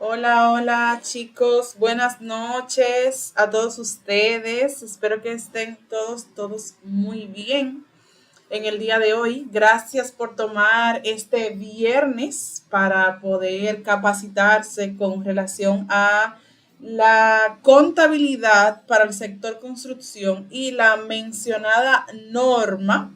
Hola, hola chicos, buenas noches a todos ustedes. Espero que estén todos muy bien en el día de hoy. Gracias por tomar este viernes para poder capacitarse con relación a la contabilidad para el sector construcción y la mencionada norma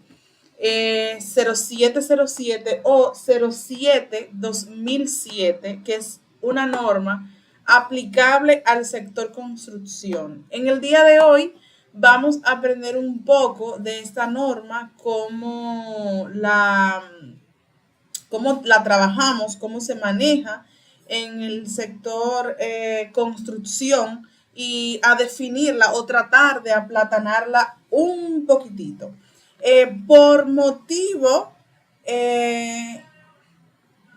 0707 o 07-2007, que es una norma aplicable al sector construcción. En el día de hoy vamos a aprender un poco de esta norma, cómo la trabajamos, cómo se maneja en el sector construcción y a definirla o tratar de aplatanarla un poquitito. Por motivo eh,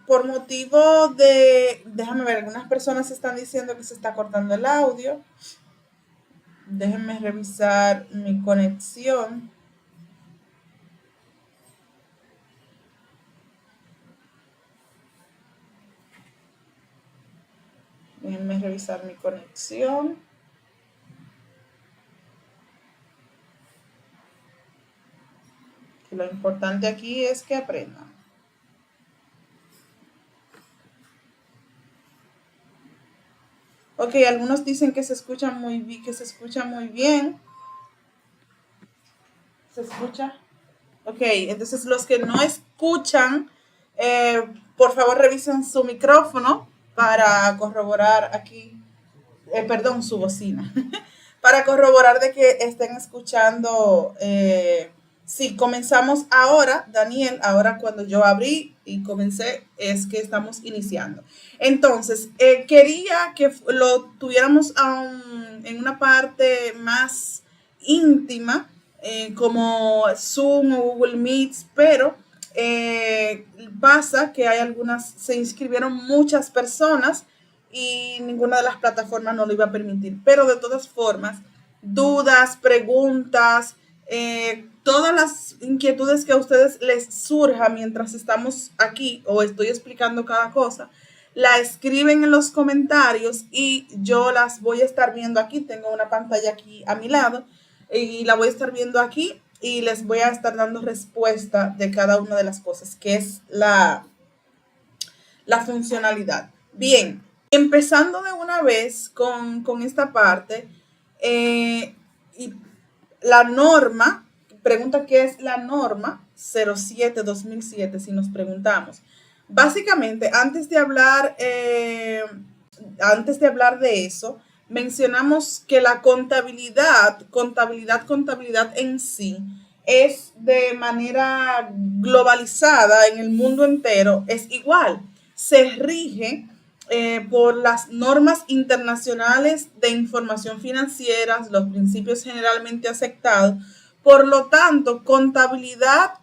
por motivo déjame ver, algunas personas están diciendo que se está cortando el audio. Déjenme revisar mi conexión. Déjenme revisar mi conexión. Que lo importante aquí es que aprendan. Ok, algunos dicen que se escucha muy bien, ¿Se escucha? Ok, entonces los que no escuchan, por favor revisen su micrófono para corroborar aquí, perdón, su bocina, para corroborar de que estén escuchando. Si comenzamos ahora, Daniel, ahora cuando yo abrí y comencé, es que estamos iniciando. Entonces, quería que lo tuviéramos en una parte más íntima, como Zoom o Google Meets, pero pasa que hay se inscribieron muchas personas y ninguna de las plataformas no lo iba a permitir. Pero de todas formas, dudas, preguntas, todas las inquietudes que a ustedes les surjan mientras estamos aquí o estoy explicando cada cosa, la escriben en los comentarios y yo las voy a estar viendo aquí. Tengo una pantalla aquí a mi lado y la voy a estar viendo aquí y les voy a estar dando respuesta de cada una de las cosas, que es la funcionalidad. Bien, empezando de una vez con esta parte, y la norma, pregunta qué es la norma 07-2007, si nos preguntamos. Básicamente, antes de hablar de eso, mencionamos que la contabilidad en sí, es de manera globalizada en el mundo entero, es igual. Se rige por las normas internacionales de información financiera, los principios generalmente aceptados. Por lo tanto, contabilidad,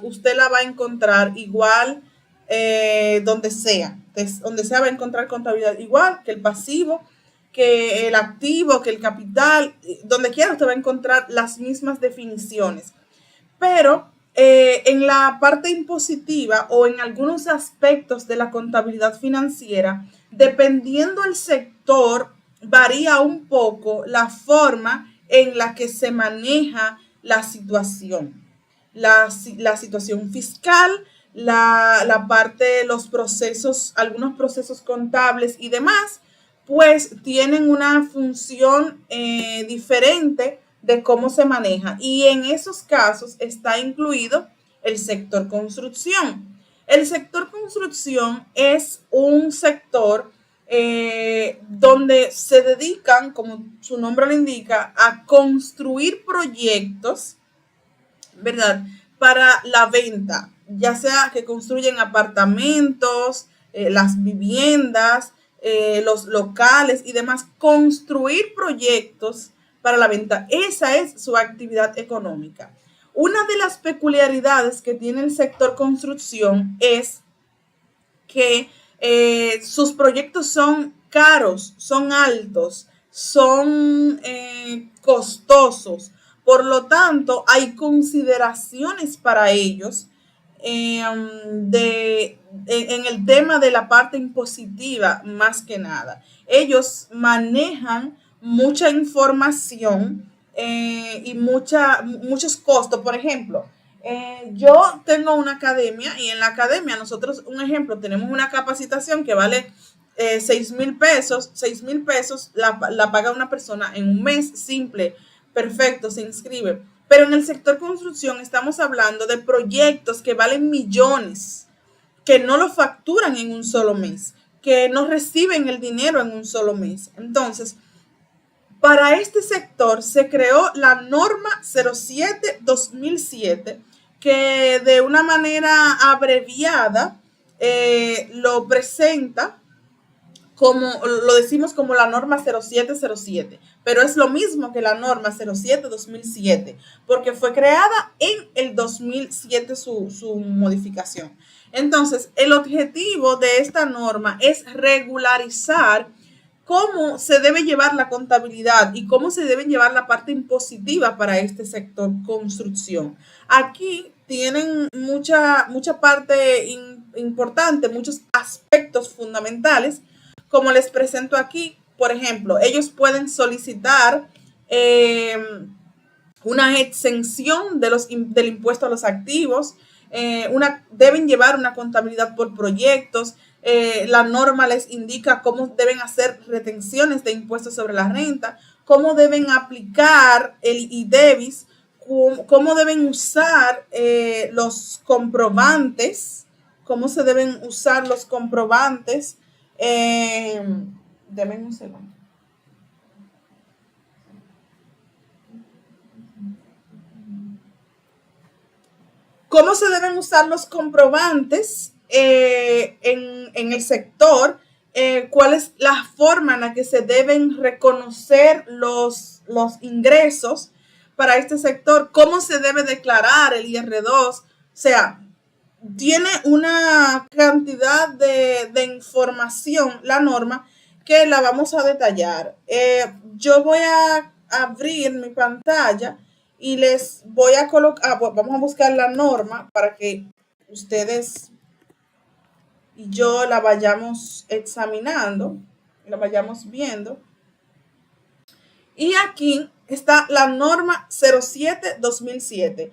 usted la va a encontrar igual donde sea. Donde sea va a encontrar contabilidad igual que el pasivo, que el activo, que el capital. Donde quiera usted va a encontrar las mismas definiciones. Pero en la parte impositiva o en algunos aspectos de la contabilidad financiera, dependiendo del sector, varía un poco la forma en la que se maneja la situación. La situación fiscal, la parte de los procesos, algunos procesos contables y demás, pues tienen una función diferente de cómo se maneja. Y en esos casos está incluido el sector construcción. El sector construcción es un sector donde se dedican, como su nombre lo indica, a construir proyectos, ¿verdad? Para la venta, ya sea que construyen apartamentos, las viviendas, los locales y demás, construir proyectos para la venta. Esa es su actividad económica. Una de las peculiaridades que tiene el sector construcción es que sus proyectos son caros, son altos, son costosos. Por lo tanto, hay consideraciones para ellos en el tema de la parte impositiva más que nada. Ellos manejan mucha información y muchos costos. Por ejemplo, yo tengo una academia y en la academia nosotros, un ejemplo, tenemos una capacitación que vale 6,000 pesos. 6,000 pesos la paga una persona en un mes simple, perfecto, se inscribe. Pero en el sector construcción estamos hablando de proyectos que valen millones, que no lo facturan en un solo mes, que no reciben el dinero en un solo mes. Entonces, para este sector se creó la norma 07-2007, que de una manera abreviada lo presenta como, lo decimos como la norma 0707, pero es lo mismo que la norma 07-2007, porque fue creada en el 2007 su modificación. Entonces, el objetivo de esta norma es regularizar cómo se debe llevar la contabilidad y cómo se debe llevar la parte impositiva para este sector construcción. Aquí tienen mucha parte importante, muchos aspectos fundamentales, como les presento aquí. Por ejemplo, ellos pueden solicitar una exención del impuesto a los activos, deben llevar una contabilidad por proyectos. La norma les indica cómo deben hacer retenciones de impuestos sobre la renta, cómo deben aplicar el IDEVIS, cómo deben usar los comprobantes, cómo se deben usar los comprobantes. Denme un segundo. ¿Cómo se deben usar los comprobantes en el sector? ¿Cuál es la forma en la que se deben reconocer los ingresos para este sector? ¿Cómo se debe declarar el IR2? O sea, tiene una cantidad de información la norma que la vamos a detallar. Yo voy a abrir mi pantalla y les voy a colocar, vamos a buscar la norma para que ustedes y yo la vayamos examinando, la vayamos viendo. Y aquí está la norma 07-2007.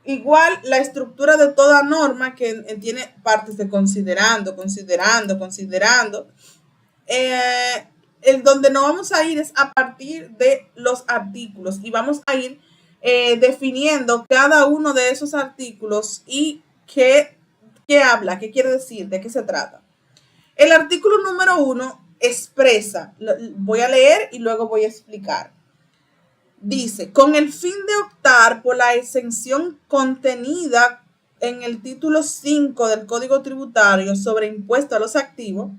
Igual la estructura de toda norma que tiene partes de considerando. El donde no vamos a ir es a partir de los artículos y vamos a ir definiendo cada uno de esos artículos y qué habla, qué quiere decir, de qué se trata. El artículo número 1 expresa, voy a leer y luego voy a explicar. Dice, con el fin de optar por la exención contenida en el título 5 del Código Tributario sobre impuesto a los activos,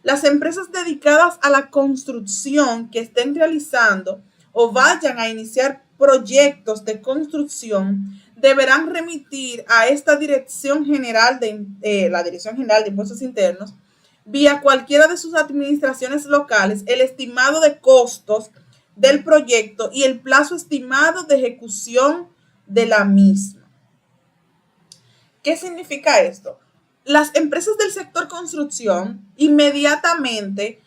las empresas dedicadas a la construcción que estén realizando o vayan a iniciar proyectos de construcción deberán remitir a esta Dirección General la Dirección General de Impuestos Internos vía cualquiera de sus administraciones locales el estimado de costos del proyecto y el plazo estimado de ejecución de la misma. ¿Qué significa esto? Las empresas del sector construcción inmediatamente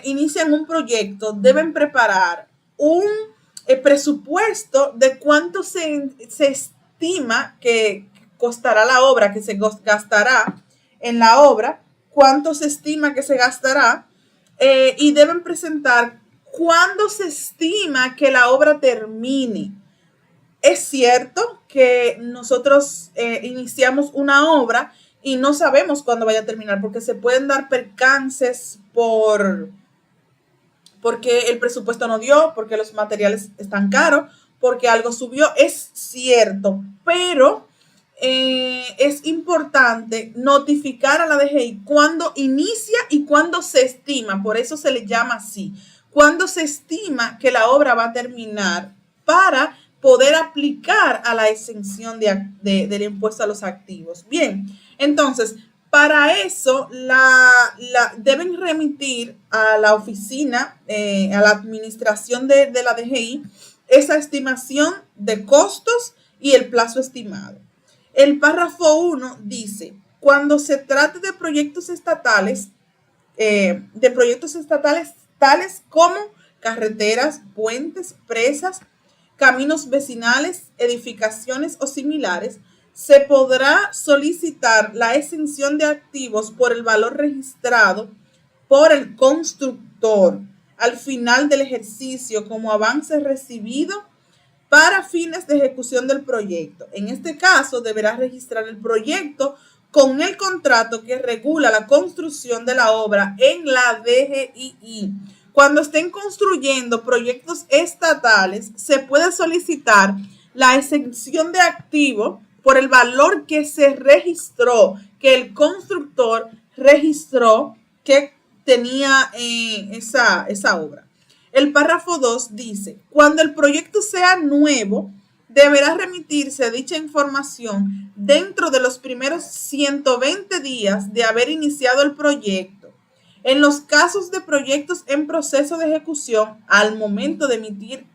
inician un proyecto, deben preparar un presupuesto de cuánto se estima que costará la obra, que se gastará en la obra, cuánto se estima que se gastará y deben presentar cuándo se estima que la obra termine. Es cierto que nosotros iniciamos una obra y no sabemos cuándo vaya a terminar porque se pueden dar percances porque el presupuesto no dio, porque los materiales están caros, porque algo subió. Es cierto, pero es importante notificar a la DGI cuándo inicia y cuándo se estima, por eso se le llama así, cuándo se estima que la obra va a terminar para poder aplicar a la exención del impuesto a los activos. Bien, entonces, para eso deben remitir a la oficina, a la administración de la DGI, esa estimación de costos y el plazo estimado. El párrafo 1 dice, cuando se trate de proyectos estatales, tales como carreteras, puentes, presas, caminos vecinales, edificaciones o similares, se podrá solicitar la exención de activos por el valor registrado por el constructor al final del ejercicio como avance recibido para fines de ejecución del proyecto. En este caso, deberá registrar el proyecto con el contrato que regula la construcción de la obra en la DGII. Cuando estén construyendo proyectos estatales, se puede solicitar la exención de activo por el valor que se registró, que el constructor registró que tenía esa obra. El párrafo 2 dice, cuando el proyecto sea nuevo, deberá remitirse dicha información dentro de los primeros 120 días de haber iniciado el proyecto. En los casos de proyectos en proceso de ejecución, al momento de emitir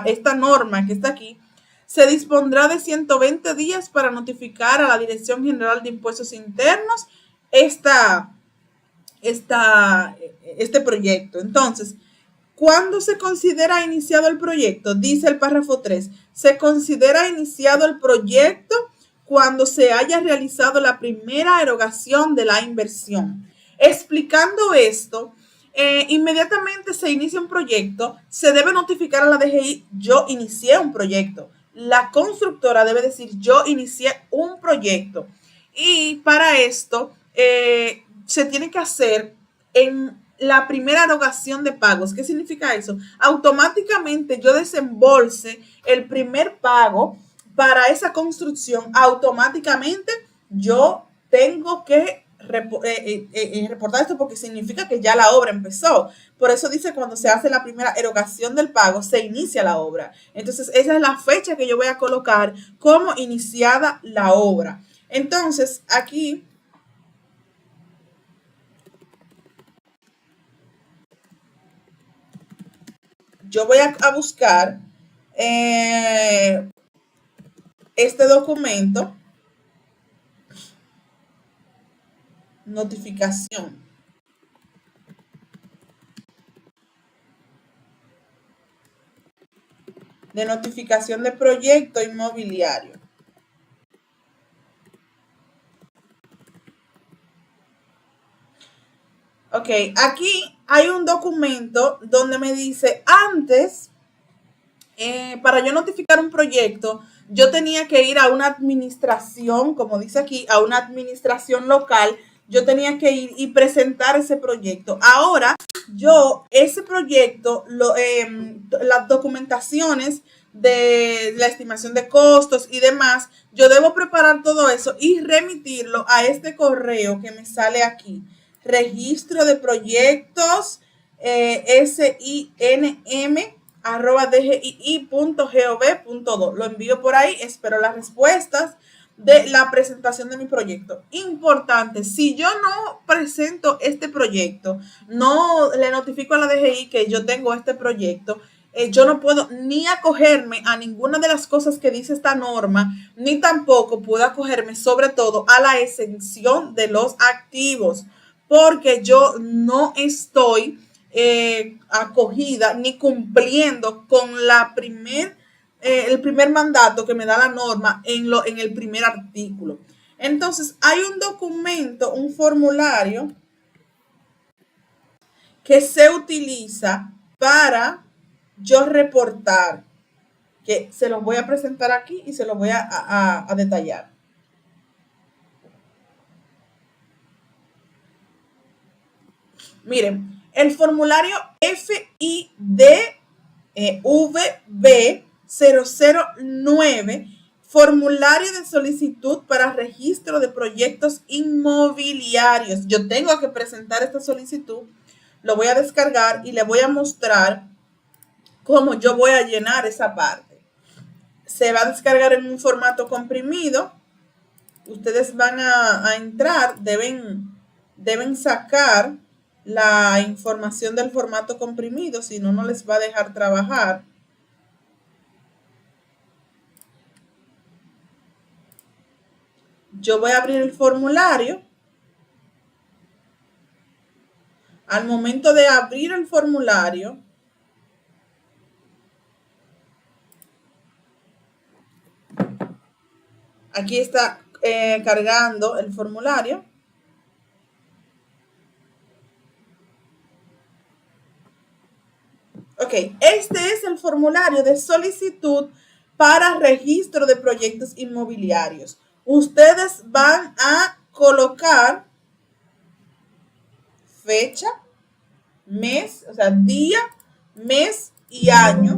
esta norma que está aquí, se dispondrá de 120 días para notificar a la Dirección General de Impuestos Internos este proyecto. Entonces, ¿cuándo se considera iniciado el proyecto? Dice el párrafo 3, se considera iniciado el proyecto cuando se haya realizado la primera erogación de la inversión. Explicando esto, inmediatamente se inicia un proyecto, se debe notificar a la DGI, yo inicié un proyecto. La constructora debe decir, yo inicié un proyecto. Y para esto se tiene que hacer en la primera erogación de pagos. ¿Qué significa eso? Automáticamente yo desembolse el primer pago para esa construcción, automáticamente yo tengo que reportar esto porque significa que ya la obra empezó. Por eso dice cuando se hace la primera erogación del pago, se inicia la obra. Entonces esa es la fecha que yo voy a colocar como iniciada la obra. Entonces aquí yo voy a buscar este documento, notificación de proyecto inmobiliario. Ok, aquí hay un documento donde me dice antes, para yo notificar un proyecto, yo tenía que ir a una administración, como dice aquí, a una administración local, yo tenía que ir y presentar ese proyecto. Ahora, ese proyecto, las documentaciones de la estimación de costos y demás, yo debo preparar todo eso y remitirlo a este correo que me sale aquí. Registro de proyectos, SINM@dgii.gov.do. Lo envío por ahí, espero las respuestas de la presentación de mi proyecto. Importante, si yo no presento este proyecto, no le notifico a la DGI que yo tengo este proyecto, yo no puedo ni acogerme a ninguna de las cosas que dice esta norma, ni tampoco puedo acogerme sobre todo a la exención de los activos, porque yo no estoy acogida ni cumpliendo con el primer mandato que me da la norma en el primer artículo. Entonces, hay un documento, un formulario que se utiliza para yo reportar, que se los voy a presentar aquí y se los voy a detallar. Miren, el formulario FIDVB009, formulario de solicitud para registro de proyectos inmobiliarios. Yo tengo que presentar esta solicitud, lo voy a descargar y le voy a mostrar cómo yo voy a llenar esa parte. Se va a descargar en un formato comprimido. Ustedes van a entrar, deben sacar la información del formato comprimido, si no, no les va a dejar trabajar. Yo voy a abrir el formulario. Al momento de abrir el formulario, aquí está cargando el formulario. Ok, este es el formulario de solicitud para registro de proyectos inmobiliarios. Ustedes van a colocar fecha, mes, o sea, día, mes y año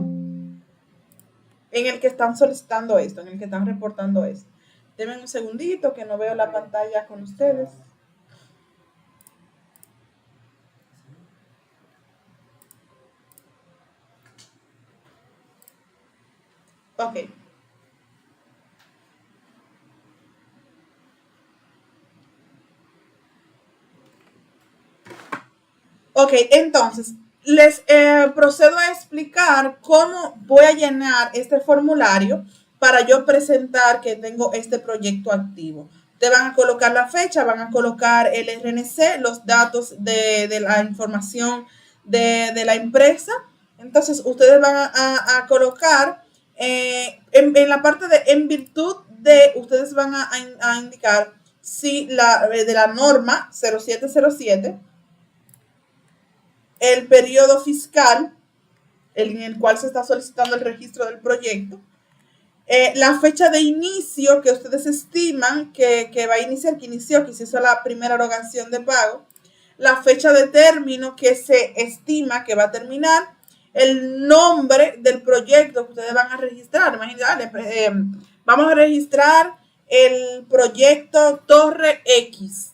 en el que están solicitando esto, en el que están reportando esto. Denme un segundito que no veo la pantalla con ustedes. Ok. Ok, entonces les procedo a explicar cómo voy a llenar este formulario para yo presentar que tengo este proyecto activo. Te van a colocar la fecha, van a colocar el RNC, los datos de la información de la empresa. Entonces, ustedes van a colocar en la parte de en virtud de, ustedes van a indicar si de la norma 0707 el periodo fiscal en el cual se está solicitando el registro del proyecto, la fecha de inicio que ustedes estiman que va a iniciar, que inició, que se hizo la primera erogación de pago, la fecha de término que se estima que va a terminar, el nombre del proyecto que ustedes van a registrar. Imagínate, vamos a registrar el proyecto Torre X,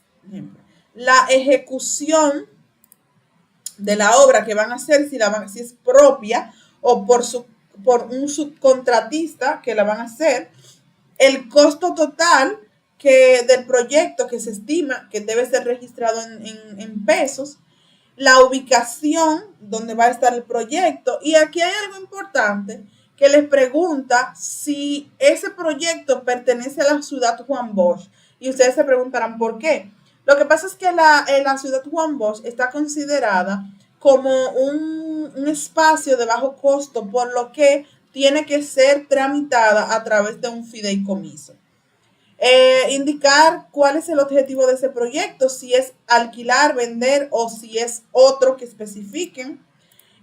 la ejecución de la obra que van a hacer, si es propia o por un subcontratista que la van a hacer, el costo total del proyecto que se estima que debe ser registrado en pesos, la ubicación donde va a estar el proyecto. Y aquí hay algo importante que les pregunta si ese proyecto pertenece a la ciudad Juan Bosch. Y ustedes se preguntarán por qué. Lo que pasa es que la ciudad Juan Bosch está considerada como un espacio de bajo costo, por lo que tiene que ser tramitada a través de un fideicomiso. Indicar cuál es el objetivo de ese proyecto, si es alquilar, vender o si es otro que especifiquen.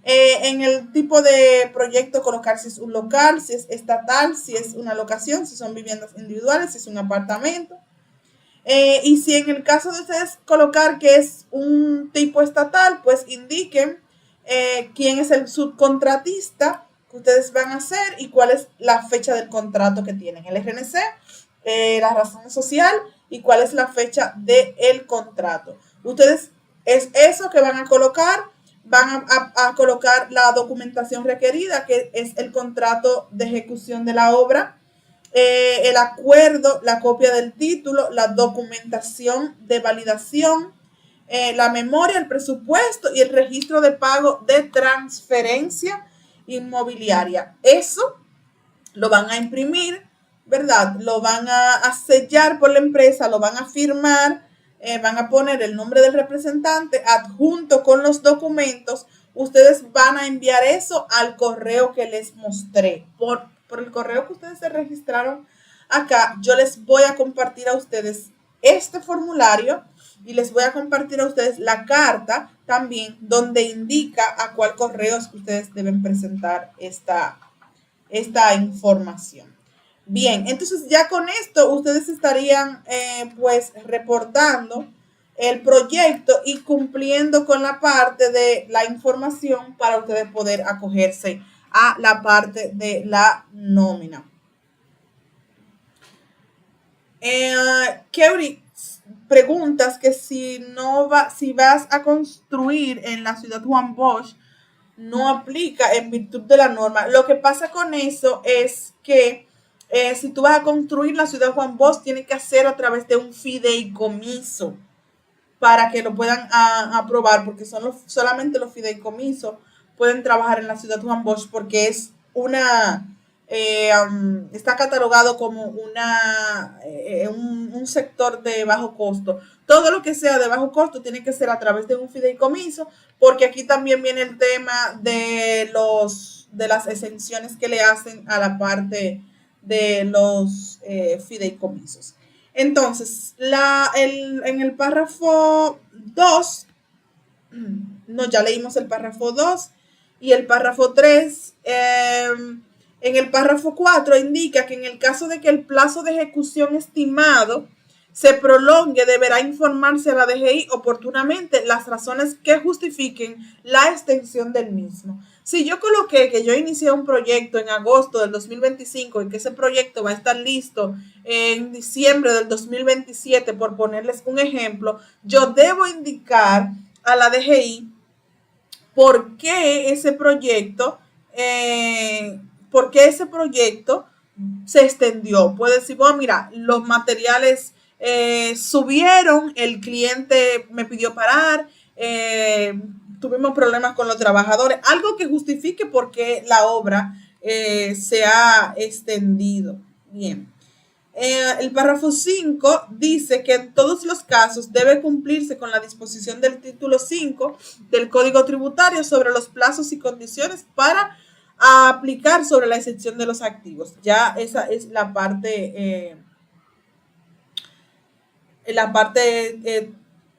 En el tipo de proyecto colocar si es un local, si es estatal, si es una locación, si son viviendas individuales, si es un apartamento. Y si en el caso de ustedes colocar que es un tipo estatal, pues indiquen quién es el subcontratista que ustedes van a hacer y cuál es la fecha del contrato que tienen. El RNC, la razón social y cuál es la fecha del contrato. Ustedes es eso que van a colocar. Van a colocar la documentación requerida, que es el contrato de ejecución de la obra, el acuerdo, la copia del título, la documentación de validación, la memoria, el presupuesto y el registro de pago de transferencia inmobiliaria. Eso lo van a imprimir, ¿verdad? Lo van a sellar por la empresa, lo van a firmar, van a poner el nombre del representante adjunto con los documentos. Ustedes van a enviar eso al correo que les mostré. Por el correo que ustedes se registraron acá, yo les voy a compartir a ustedes este formulario y les voy a compartir a ustedes la carta también donde indica a cuál correo es que ustedes deben presentar esta información. Bien, entonces ya con esto ustedes estarían pues reportando el proyecto y cumpliendo con la parte de la información para ustedes poder acogerse a la parte de la nómina. Keuri, preguntas que si vas a construir en la ciudad Juan Bosch, no aplica en virtud de la norma. Lo que pasa con eso es que si tú vas a construir la ciudad Juan Bosch, tiene que hacer a través de un fideicomiso para que lo puedan aprobar, porque solamente los fideicomisos pueden trabajar en la ciudad Juan Bosch, porque es está catalogado como un sector de bajo costo. Todo lo que sea de bajo costo tiene que ser a través de un fideicomiso, porque aquí también viene el tema de las exenciones que le hacen a la parte de los fideicomisos. Entonces, en el párrafo 2, no, ya leímos el párrafo 2 y el párrafo 3. En el párrafo 4 indica que en el caso de que el plazo de ejecución estimado se prolongue, deberá informarse a la DGI oportunamente las razones que justifiquen la extensión del mismo. Si yo coloqué que yo inicié un proyecto en agosto del 2025 y que ese proyecto va a estar listo en diciembre del 2027, por ponerles un ejemplo, yo debo indicar a la DGI por qué ese proyecto se extendió. Puede decir, bueno, mira, los materiales subieron, el cliente me pidió parar, tuvimos problemas con los trabajadores, algo que justifique por qué la obra se ha extendido. Bien. El párrafo 5 dice que en todos los casos debe cumplirse con la disposición del título 5 del Código Tributario sobre los plazos y condiciones para aplicar sobre la exención de los activos. Ya esa es la parte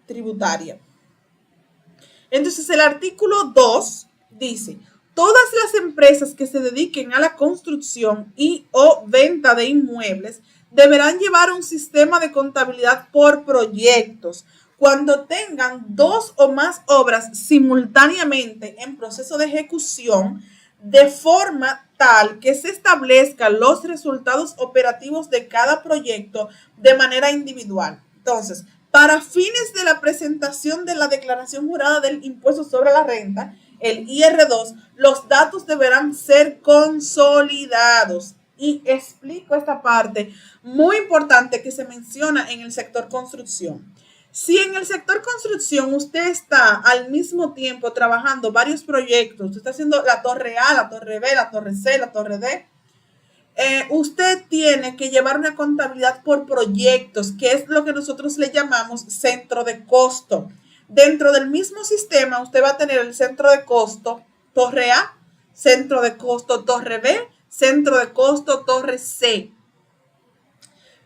tributaria. Entonces, el artículo 2 dice: todas las empresas que se dediquen a la construcción y o venta de inmuebles deberán llevar un sistema de contabilidad por proyectos. Cuando tengan 2 o más obras simultáneamente en proceso de ejecución, de forma tal que se establezcan los resultados operativos de cada proyecto de manera individual. Entonces, para fines de la presentación de la declaración jurada del impuesto sobre la renta, el IR2, los datos deberán ser consolidados. Y explico esta parte muy importante que se menciona en el sector construcción. Si en el sector construcción usted está al mismo tiempo trabajando varios proyectos, usted está haciendo la torre A, la torre B, la torre C, la torre D, usted tiene que llevar una contabilidad por proyectos, que es lo que nosotros le llamamos centro de costo. Dentro del mismo sistema, usted va a tener el centro de costo torre A, centro de costo torre B, centro de costo torre C.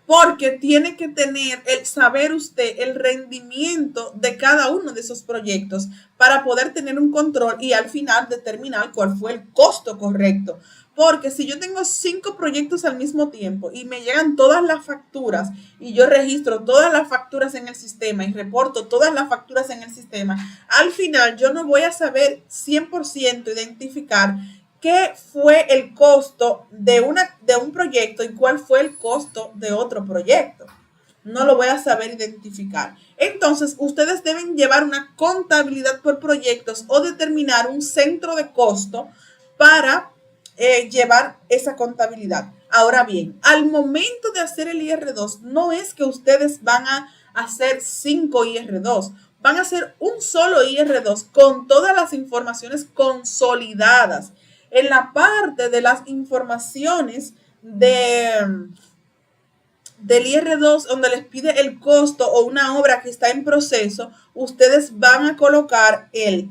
Porque tiene que saber usted el rendimiento de cada uno de esos proyectos para poder tener un control y al final determinar cuál fue el costo correcto. Porque si yo tengo 5 proyectos al mismo tiempo y me llegan todas las facturas y yo registro todas las facturas en el sistema y reporto todas las facturas en el sistema, al final yo no voy a saber 100% identificar qué fue el costo de un proyecto y cuál fue el costo de otro proyecto. No lo voy a saber identificar. Entonces, ustedes deben llevar una contabilidad por proyectos o determinar un centro de costo para llevar esa contabilidad. Ahora bien, al momento de hacer el IR2, no es que ustedes van a hacer 5 IR2. Van a hacer un solo IR2 con todas las informaciones consolidadas. En la parte de las informaciones del IR2, donde les pide el costo o una obra que está en proceso, ustedes van a colocar el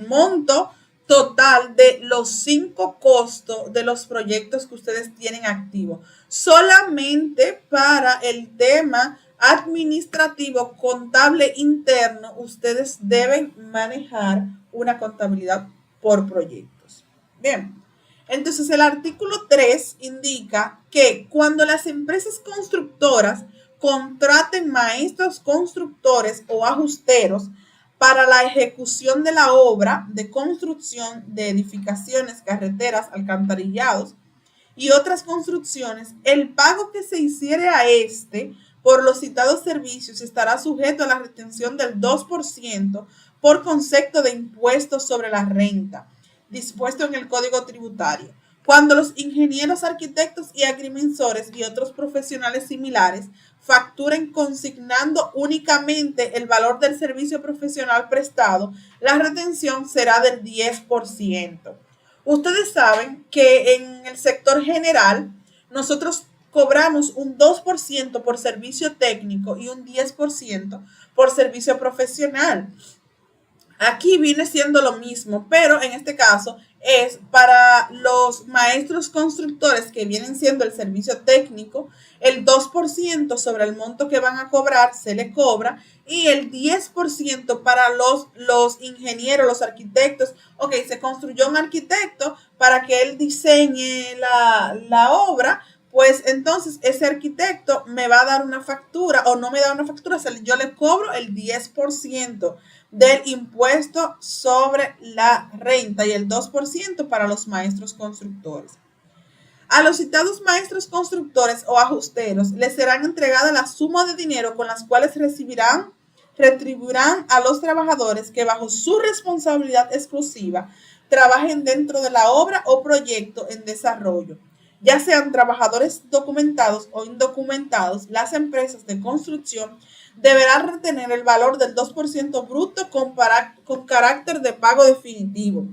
monto total de los 5 costos de los proyectos que ustedes tienen activos. Solamente para el tema administrativo, contable interno, ustedes deben manejar una contabilidad por proyectos. Bien, entonces el artículo 3 indica que cuando las empresas constructoras contraten maestros constructores o ajusteros para la ejecución de la obra de construcción de edificaciones, carreteras, alcantarillados y otras construcciones, el pago que se hiciere a por los citados servicios estará sujeto a la retención del 2% por concepto de impuestos sobre la renta, dispuesto en el Código Tributario. Cuando los ingenieros, arquitectos y agrimensores y otros profesionales similares facturen consignando únicamente el valor del servicio profesional prestado, la retención será del 10%. Ustedes saben que en el sector general nosotros cobramos un 2% por servicio técnico y un 10% por servicio profesional. Aquí viene siendo lo mismo, pero en este caso es para los maestros constructores que vienen siendo el servicio técnico, el 2% sobre el monto que van a cobrar se le cobra y el 10% para los ingenieros, los arquitectos. Ok, se construyó un arquitecto para que él diseñe la obra, pues entonces ese arquitecto me va a dar una factura o no me da una factura, yo le cobro el 10% del impuesto sobre la renta y el 2% para los maestros constructores. A los citados maestros constructores o ajusteros les serán entregadas la suma de dinero con las cuales retribuirán a los trabajadores que bajo su responsabilidad exclusiva trabajen dentro de la obra o proyecto en desarrollo. Ya sean trabajadores documentados o indocumentados, las empresas de construcción deberán retener el valor del 2% bruto con carácter de pago definitivo.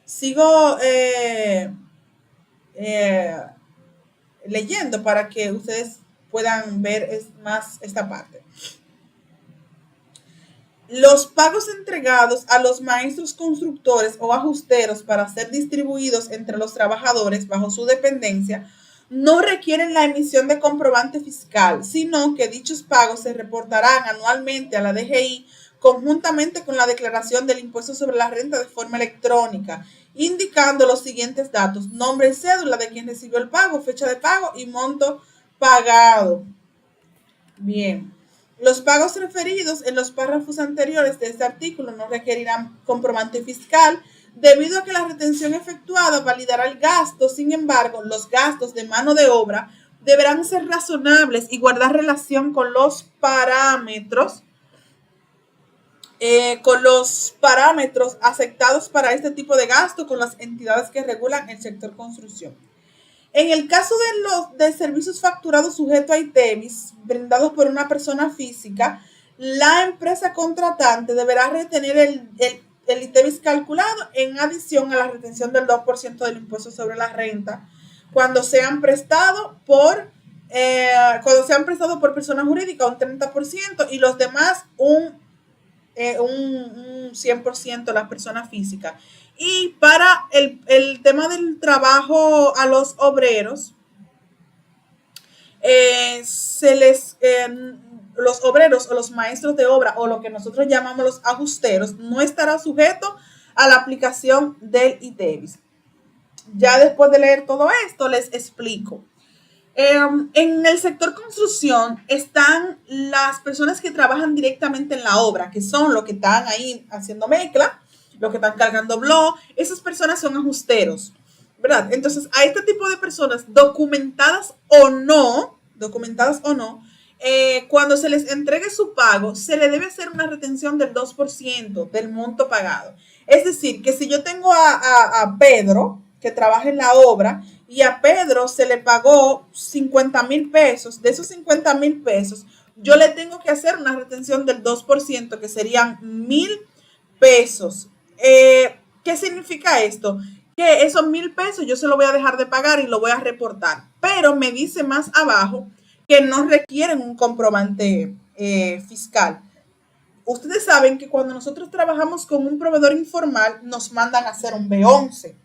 Sigo leyendo para que ustedes puedan ver más esta parte. Los pagos entregados a los maestros constructores o ajusteros para ser distribuidos entre los trabajadores bajo su dependencia no requieren la emisión de comprobante fiscal, sino que dichos pagos se reportarán anualmente a la DGI conjuntamente con la declaración del impuesto sobre la renta de forma electrónica, indicando los siguientes datos: nombre y cédula de quien recibió el pago, fecha de pago y monto pagado. Bien. Los pagos referidos en los párrafos anteriores de este artículo no requerirán comprobante fiscal debido a que la retención efectuada validará el gasto. Sin embargo, los gastos de mano de obra deberán ser razonables y guardar relación con los parámetros aceptados para este tipo de gasto con las entidades que regulan el sector construcción. En el caso de servicios facturados sujetos a ITEVIS, brindados por una persona física, la empresa contratante deberá retener el ITEVIS calculado en adición a la retención del 2% del impuesto sobre la renta cuando sean prestados por persona jurídica, un 30%, y los demás un 100% las personas físicas. Y para el tema del trabajo a los obreros, los obreros o los maestros de obra o lo que nosotros llamamos los ajusteros no estará sujeto a la aplicación del ITEVIS. Ya después de leer todo esto les explico. En el sector construcción están las personas que trabajan directamente en la obra, que son los que están ahí haciendo mezcla, los que están cargando blog. Esas personas son ajusteros, ¿verdad? Entonces, a este tipo de personas, documentadas o no, cuando se les entregue su pago, se le debe hacer una retención del 2% del monto pagado. Es decir, que si yo tengo a Pedro, que trabaja en la obra, y a Pedro se le pagó 50,000 pesos, de esos 50,000 pesos, yo le tengo que hacer una retención del 2%, que serían 1,000 pesos. ¿Qué significa esto? Que esos 1,000 pesos yo se lo voy a dejar de pagar y lo voy a reportar. Pero me dice más abajo que no requieren un comprobante fiscal. Ustedes saben que cuando nosotros trabajamos con un proveedor informal, nos mandan a hacer un B11.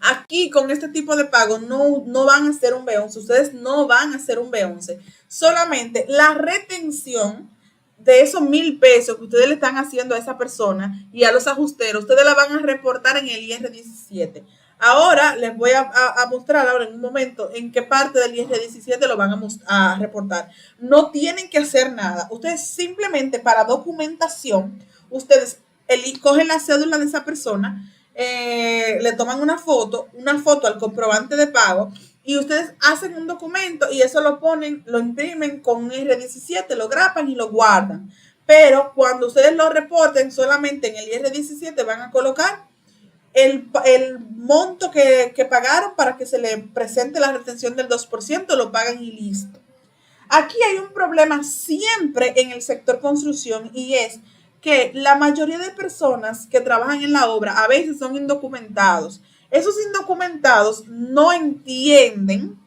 Aquí con este tipo de pago no van a hacer un B11, ustedes no van a hacer un B11. Solamente la retención de esos 1,000 pesos que ustedes le están haciendo a esa persona y a los ajusteros, ustedes la van a reportar en el IR17. Ahora les voy a mostrar ahora en un momento en qué parte del IR17 lo van a reportar. No tienen que hacer nada. Ustedes simplemente para documentación, ustedes cogen la cédula de esa persona, le toman una foto al comprobante de pago y ustedes hacen un documento y eso lo imprimen con un IR17, lo grapan y lo guardan. Pero cuando ustedes lo reporten, solamente en el IR17 van a colocar el monto que pagaron para que se le presente la retención del 2%, lo pagan y listo. Aquí hay un problema siempre en el sector construcción y es que la mayoría de personas que trabajan en la obra a veces son indocumentados. Esos indocumentados no entienden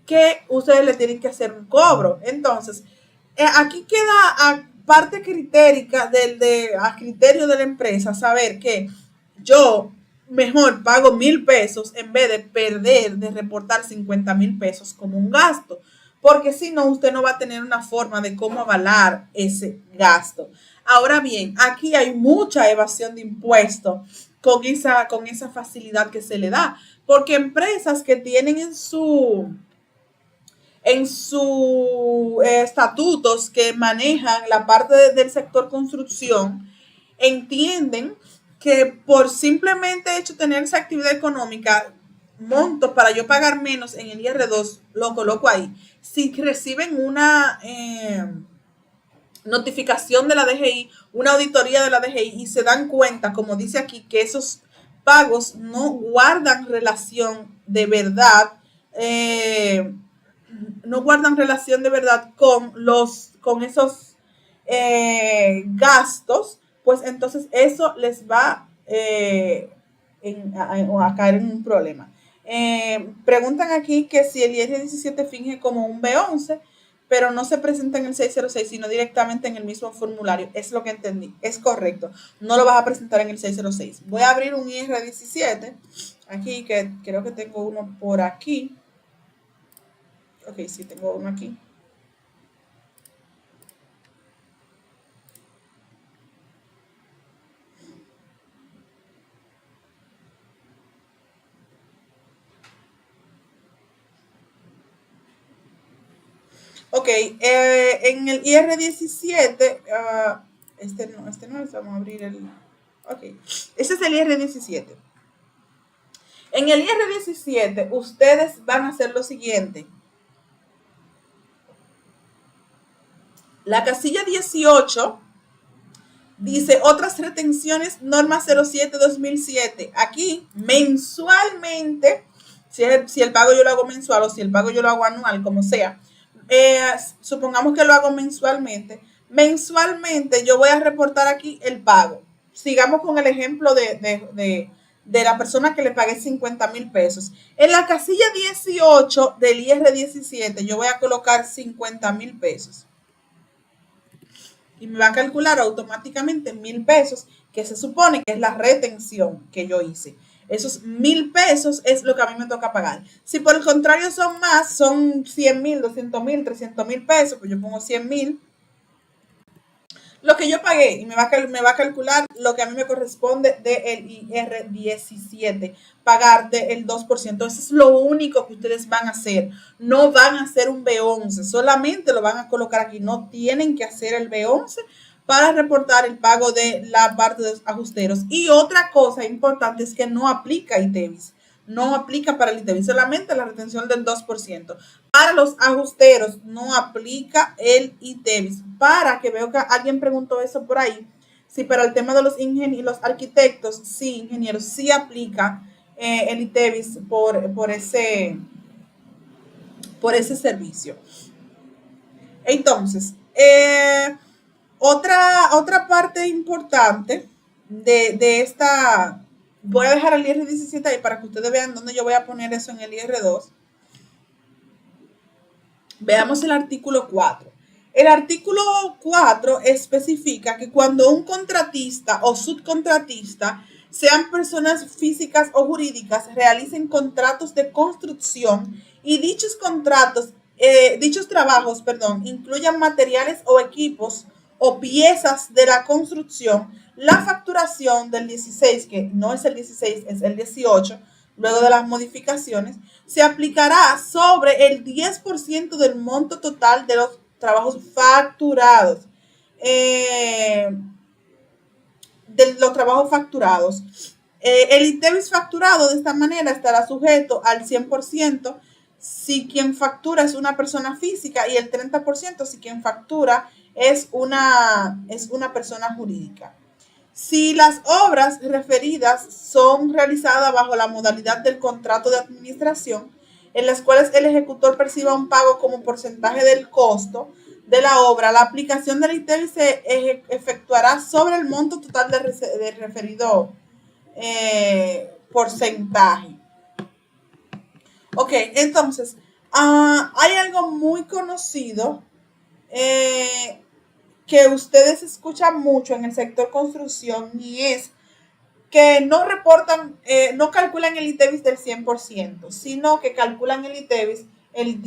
que ustedes le tienen que hacer un cobro. Entonces, aquí queda a parte critérica a criterio de la empresa saber que yo mejor pago 1,000 pesos en vez de perder, de reportar 50,000 pesos como un gasto, porque si no, usted no va a tener una forma de cómo avalar ese gasto. Ahora bien, aquí hay mucha evasión de impuestos con esa facilidad que se le da, porque empresas que tienen en su estatutos que manejan la parte del sector construcción, entienden que por simplemente hecho tener esa actividad económica, montos para yo pagar menos en el IR2, lo coloco ahí. Si reciben una notificación de la DGI, una auditoría de la DGI y se dan cuenta, como dice aquí, que esos pagos no guardan relación de verdad, no guardan relación de verdad con esos gastos, pues entonces eso les va a caer en un problema. Preguntan aquí que si el IR17 finge como un B11, pero no se presenta en el 606, sino directamente en el mismo formulario. Es lo que entendí. Es correcto. No lo vas a presentar en el 606. Voy a abrir un IR17. Aquí, que creo que tengo uno por aquí. Ok, sí, tengo uno aquí. Ok, en el IR17, este no es, vamos a abrir el... Ok, este es el IR17. En el IR17, ustedes van a hacer lo siguiente. La casilla 18 dice otras retenciones, norma 07-2007. Aquí, mensualmente, si el pago yo lo hago mensual o si el pago yo lo hago anual, como sea, supongamos que lo hago mensualmente. Mensualmente yo voy a reportar aquí el pago. Sigamos con el ejemplo de la persona que le pagué 50,000 pesos. En la casilla 18 del IR17 yo voy a colocar 50,000 pesos. Y me va a calcular automáticamente 1,000 pesos, que se supone que es la retención que yo hice. Esos 1,000 pesos es lo que a mí me toca pagar. Si por el contrario son más, son 100,000, 200,000, 300,000 pesos, pues yo pongo 100,000. Lo que yo pagué y me va a calcular lo que a mí me corresponde del IR17, pagarte el 2%. Eso es lo único que ustedes van a hacer. No van a hacer un B11, solamente lo van a colocar aquí. No tienen que hacer el B11 para reportar el pago de la parte de los ajusteros. Y otra cosa importante es que no aplica ITEVIS. No aplica para el ITEVIS, solamente la retención del 2%. Para los ajusteros no aplica el ITEVIS. Para que veo que alguien preguntó eso por ahí. Sí, pero el tema de los ingenieros, los arquitectos, sí, ingenieros, sí aplica el ITEVIS por ese servicio. Entonces, otra parte importante de esta, voy a dejar el IR17 ahí para que ustedes vean dónde yo voy a poner eso en el IR2. Veamos el artículo 4. El artículo 4 especifica que cuando un contratista o subcontratista, sean personas físicas o jurídicas, realicen contratos de construcción y dichos trabajos, incluyan materiales o equipos o piezas de la construcción, la facturación del 16, que no es el 16, es el 18, luego de las modificaciones, se aplicará sobre el 10% del monto total de los trabajos facturados. El ITEVIS facturado de esta manera estará sujeto al 100% si quien factura es una persona física y el 30% si quien factura es una persona jurídica. Si las obras referidas son realizadas bajo la modalidad del contrato de administración, en las cuales el ejecutor perciba un pago como porcentaje del costo, de la obra, la aplicación del ITEVIS se efectuará sobre el monto total del referido porcentaje. Ok, entonces, hay algo muy conocido que ustedes escuchan mucho en el sector construcción y es que no reportan, no calculan el ITEVIS del 100%, sino que calculan el ITEVIS el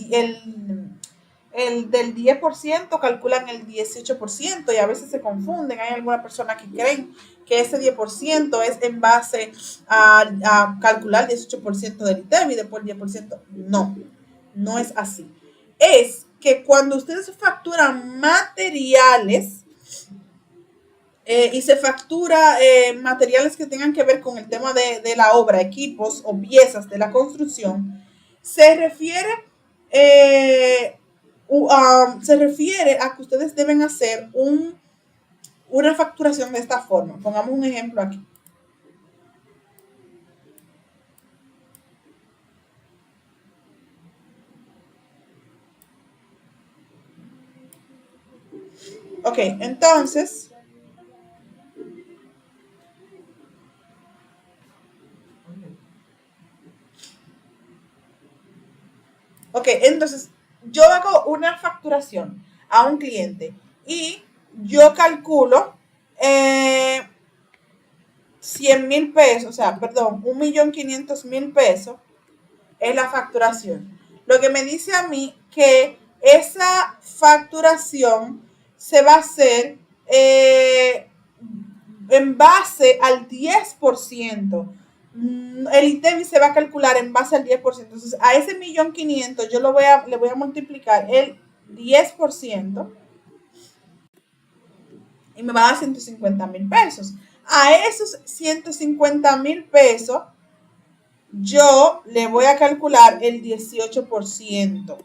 del 10%, calculan el 18% y a veces se confunden. Hay algunas personas que creen que ese 10% es en base a calcular el 18% del ITEVIS y después el 10%. No, no es así. Es que cuando ustedes facturan materiales, y se factura materiales que tengan que ver con el tema de la obra, equipos o piezas de la construcción, se refiere, se refiere a que ustedes deben hacer una facturación de esta forma. Pongamos un ejemplo aquí. Ok, entonces, yo hago una facturación a un cliente y yo calculo 100,000 pesos, o sea, perdón, 1.500.000 pesos es la facturación. Lo que me dice a mí que esa facturación se va a hacer en base al 10%. El ITEVIS se va a calcular en base al 10%. Entonces, a ese 1.500.000 yo le voy a multiplicar el 10% y me va a dar 150,000 pesos. A esos 150,000 pesos yo le voy a calcular el 18%,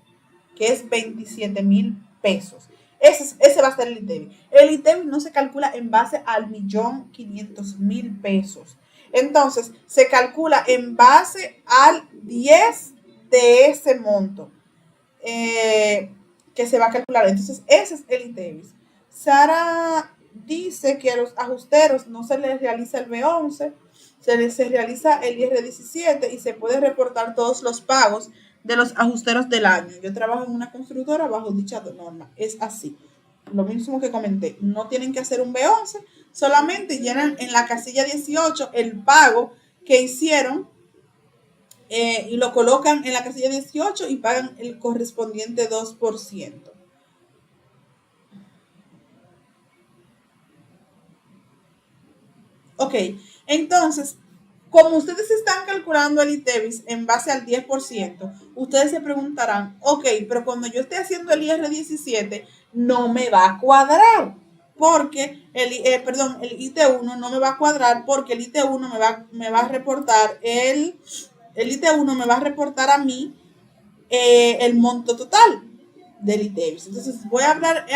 que es 27,000 pesos. Ese va a ser el ITEVIS. El ITEVIS no se calcula en base al 1.500.000 pesos. Entonces, se calcula en base al 10 de ese monto que se va a calcular. Entonces, ese es el ITEVIS. Sara dice que a los ajusteros no se les realiza el B11, se realiza el IR17 y se puede reportar todos los pagos de los ajusteros del año. Yo trabajo en una constructora bajo dicha norma. Es así. Lo mismo que comenté. No tienen que hacer un B11, solamente llenan en la casilla 18 el pago que hicieron y lo colocan en la casilla 18 y pagan el correspondiente 2%. Ok, entonces, como ustedes están calculando el ITEVIS en base al 10%, ustedes se preguntarán, ok, pero cuando yo esté haciendo el IR17, no me va a cuadrar, porque el IT1 no me va a cuadrar, porque el IT1 me va a reportar el IT1 me va a reportar a mí el monto total del ITEVIS. Entonces, voy a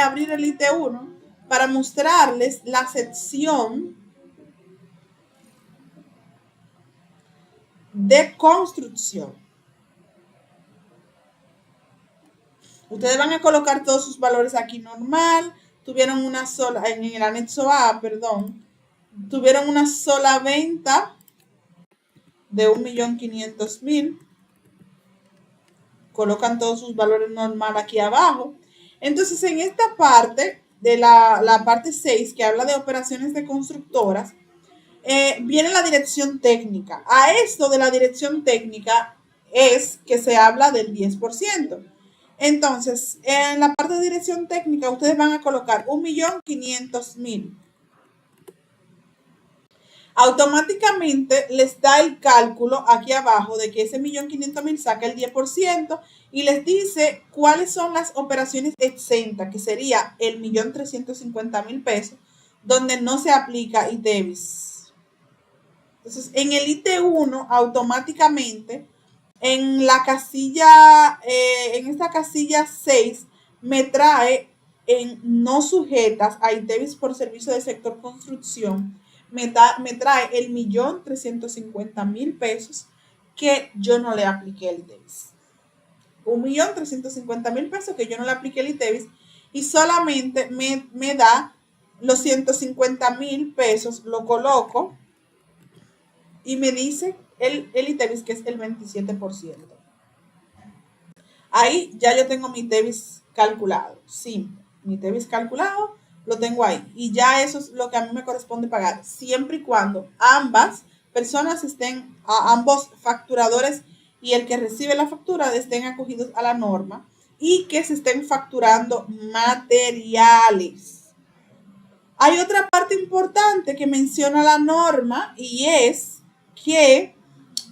abrir el IT1 para mostrarles la sección de construcción. Ustedes van a colocar todos sus valores aquí normal. Tuvieron una sola, en el anexo A, perdón, tuvieron una sola venta de 1.500.000. Colocan todos sus valores normal aquí abajo. Entonces, en esta parte de la parte 6, que habla de operaciones de constructoras, viene la dirección técnica. A esto de la dirección técnica es que se habla del 10%. Entonces, en la parte de dirección técnica, ustedes van a colocar 1.500.000. Automáticamente les da el cálculo aquí abajo de que ese 1.500.000 saca el 10% y les dice cuáles son las operaciones exentas, que sería el 1.350.000 pesos, donde no se aplica ITEVIS. Entonces, en el IT1, automáticamente, en la casilla, en esta casilla 6, me trae en no sujetas a ITEVIS por servicio del sector construcción, me trae el 1.350.000 pesos que yo no le apliqué el ITEVIS. 1.350.000 pesos que yo no le apliqué el ITEVIS. y solamente me da los 150,000 pesos, lo coloco y me dice el ITEVIS que es el 27%. Ahí ya yo tengo mi ITEVIS calculado, simple. Mi ITEVIS calculado lo tengo ahí. Y ya eso es lo que a mí me corresponde pagar, siempre y cuando ambas personas estén, ambos facturadores y el que recibe la factura estén acogidos a la norma y que se estén facturando materiales. Hay otra parte importante que menciona la norma y es que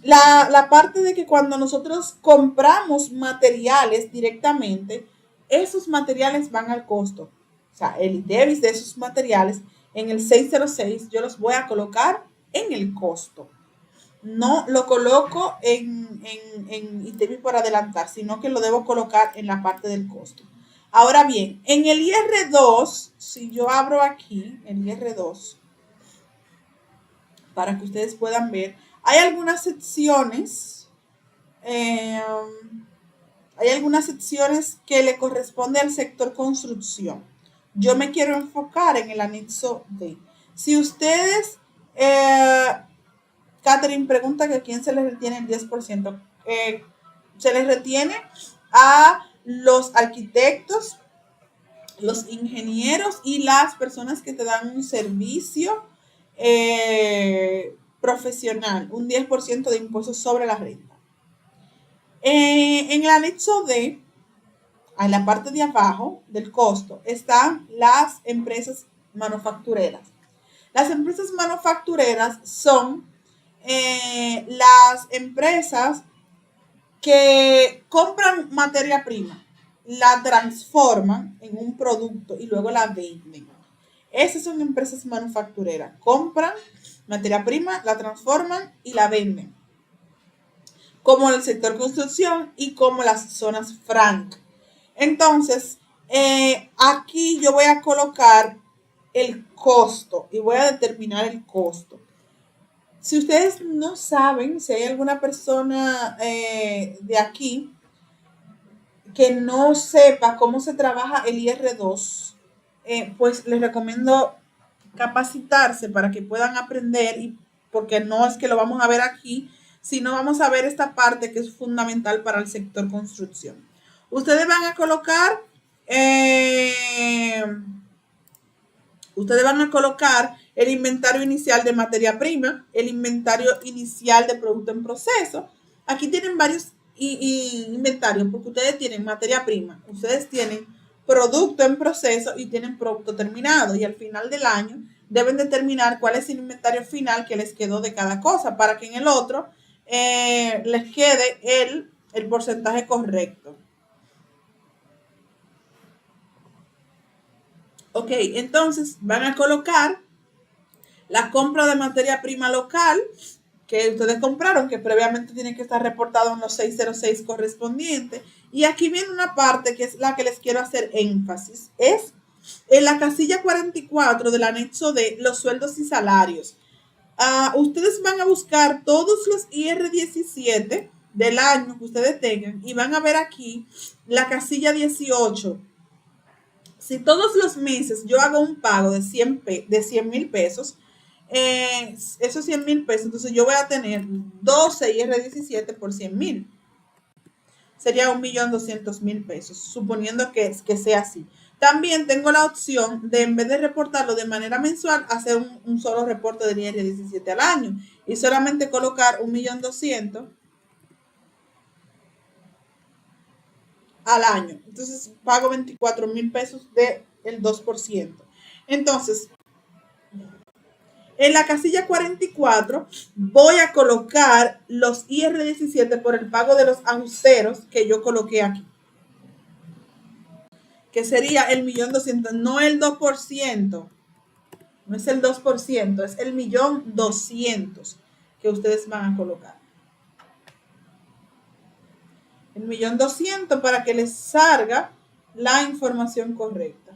la parte de que cuando nosotros compramos materiales directamente, esos materiales van al costo. O sea, el ITEVIS de esos materiales en el 606 yo los voy a colocar en el costo. No lo coloco en ITEVIS por adelantar, sino que lo debo colocar en la parte del costo. Ahora bien, en el IR2, si yo abro aquí el IR2, para que ustedes puedan ver, hay algunas secciones, que le corresponde al sector construcción. Yo me quiero enfocar en el anexo D. Si ustedes, Catherine pregunta que a quién se les retiene el 10%. Se les retiene a los arquitectos, los ingenieros y las personas que te dan un servicio profesional, un 10% de impuestos sobre la renta. En el anexo D, en la parte de abajo del costo, están las empresas manufactureras. Las empresas manufactureras son las empresas que compran materia prima, la transforman en un producto y luego la venden. Esas son empresas manufactureras. Compran materia prima, la transforman y la venden. Como el sector construcción y como las zonas francas. Entonces, aquí yo voy a colocar el costo y voy a determinar el costo. Si ustedes no saben, si hay alguna persona de aquí que no sepa cómo se trabaja el IR2, pues les recomiendo capacitarse para que puedan aprender, y porque no es que lo vamos a ver aquí, sino vamos a ver esta parte que es fundamental para el sector construcción. Ustedes van a colocar el inventario inicial de materia prima, el inventario inicial de producto en proceso. Aquí tienen varios inventarios porque ustedes tienen materia prima, ustedes tienen producto en proceso y tienen producto terminado. Y al final del año deben determinar cuál es el inventario final que les quedó de cada cosa para que en el otro les quede el porcentaje correcto. Ok, entonces van a colocar la compra de materia prima local que ustedes compraron, que previamente tiene que estar reportado en los 606 correspondientes. Y aquí viene una parte que es la que les quiero hacer énfasis. Es en la casilla 44 del anexo de los sueldos y salarios. Ustedes van a buscar todos los IR17 del año que ustedes tengan y van a ver aquí la casilla 18. Si todos los meses yo hago un pago de 100,000 pesos, esos 100,000 pesos, entonces yo voy a tener 12 IR17 por 100,000. Sería 1.200.000 pesos, suponiendo que sea así. También tengo la opción de, en vez de reportarlo de manera mensual, hacer un solo reporte del IR17 al año y solamente colocar 1.200.000 al año. Entonces pago 24,000 pesos del 2%. Entonces, en la casilla 44 voy a colocar los IR17 por el pago de los ajusteros que yo coloqué aquí, que sería el 1.200.000, no el 2%, no es el 2%, es el 1.200.000 que ustedes van a colocar. El 1.200.000 para que les salga la información correcta.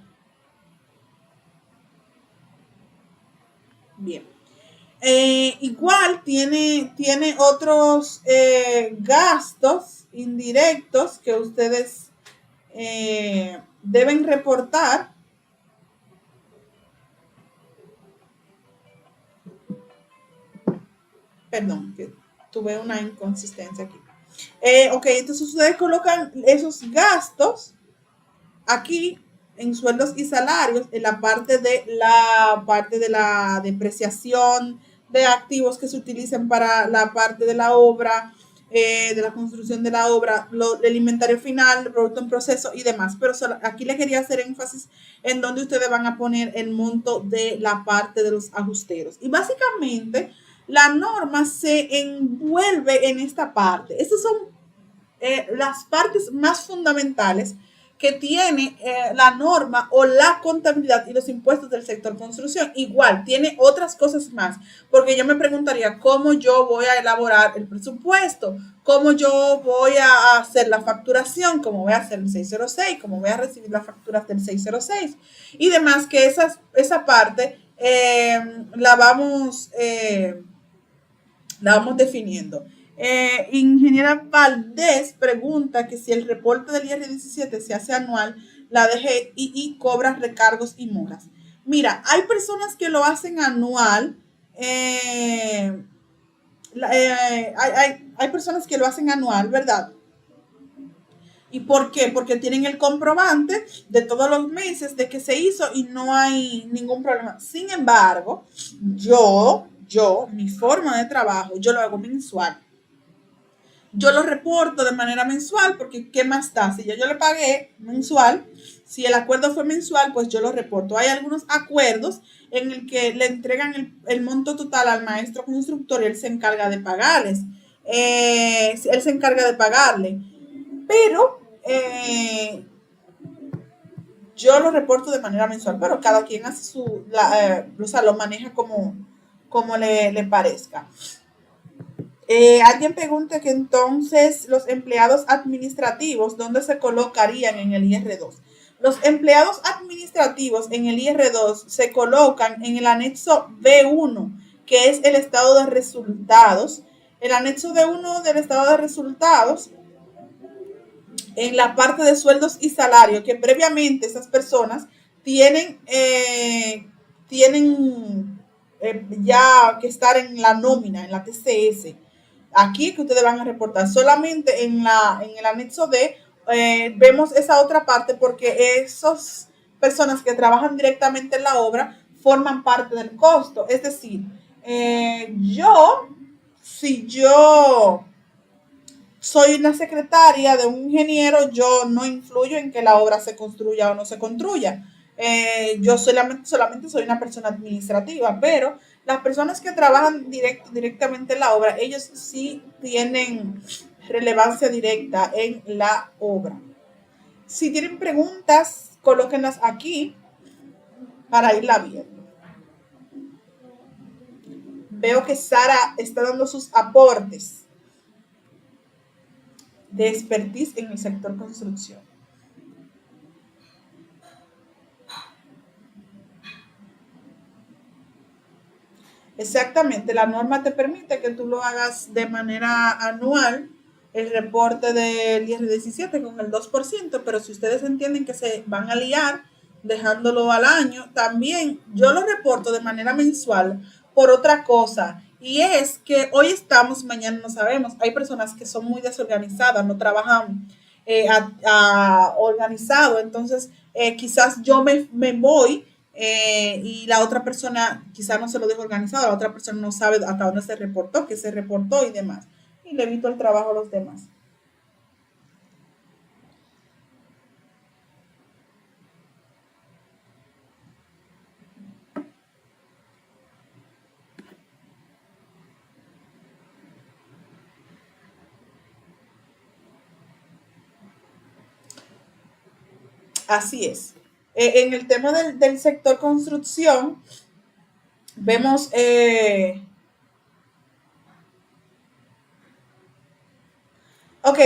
Bien. Igual tiene otros gastos indirectos que ustedes deben reportar, perdón, que tuve una inconsistencia aquí. Ok, entonces ustedes colocan esos gastos aquí en sueldos y salarios, en la parte de la depreciación de activos que se utilicen para la parte de la obra, de la construcción de la obra, el inventario final, el producto en proceso y demás. Pero aquí le quería hacer énfasis en donde ustedes van a poner el monto de la parte de los ajusteros. Y básicamente la norma se envuelve en esta parte. Estas son las partes más fundamentales que tiene la norma o la contabilidad y los impuestos del sector construcción. Igual, tiene otras cosas más, porque yo me preguntaría cómo yo voy a elaborar el presupuesto, cómo yo voy a hacer la facturación, cómo voy a hacer el 606, cómo voy a recibir las facturas del 606 y demás, que esa parte la vamos definiendo. Ingeniera Valdés pregunta que si el reporte del IR17 se hace anual, la DGI cobra recargos y moras. Mira, hay personas que lo hacen anual. Hay personas que lo hacen anual, ¿verdad? ¿Y por qué? Porque tienen el comprobante de todos los meses de que se hizo y no hay ningún problema. Sin embargo, mi forma de trabajo, yo lo hago mensual. Yo lo reporto de manera mensual porque ¿qué más da? Si yo le pagué mensual, si el acuerdo fue mensual, pues yo lo reporto. Hay algunos acuerdos en el que le entregan el monto total al maestro constructor y él se encarga de pagarles. Él se encarga de pagarle. Pero yo lo reporto de manera mensual, pero cada quien hace o sea, lo maneja como le parezca. Alguien pregunta que entonces los empleados administrativos, ¿dónde se colocarían en el IR2? Los empleados administrativos en el IR2 se colocan en el anexo B1, que es el estado de resultados. El anexo B1 del estado de resultados, en la parte de sueldos y salarios, que previamente esas personas tienen ya que estar en la nómina, en la TCS. Aquí que ustedes van a reportar solamente en el anexo D, vemos esa otra parte porque esas personas que trabajan directamente en la obra forman parte del costo. Es decir, si yo soy una secretaria de un ingeniero, yo no influyo en que la obra se construya o no se construya. Yo solamente soy una persona administrativa, pero las personas que trabajan directamente en la obra, ellos sí tienen relevancia directa en la obra. Si tienen preguntas, colóquenlas aquí para irla viendo. Veo que Sara está dando sus aportes de expertise en el sector construcción. Exactamente, la norma te permite que tú lo hagas de manera anual, el reporte del IR17 con el 2%, pero si ustedes entienden que se van a liar dejándolo al año, también yo lo reporto de manera mensual por otra cosa. Y es que hoy estamos, mañana no sabemos. Hay personas que son muy desorganizadas, no trabajan organizado, entonces quizás yo me voy y la otra persona quizás no se lo dejo organizado, la otra persona no sabe hasta dónde se reportó, qué se reportó y demás. Y le evito el trabajo a los demás. Así es. En el tema del sector construcción, vemos ok,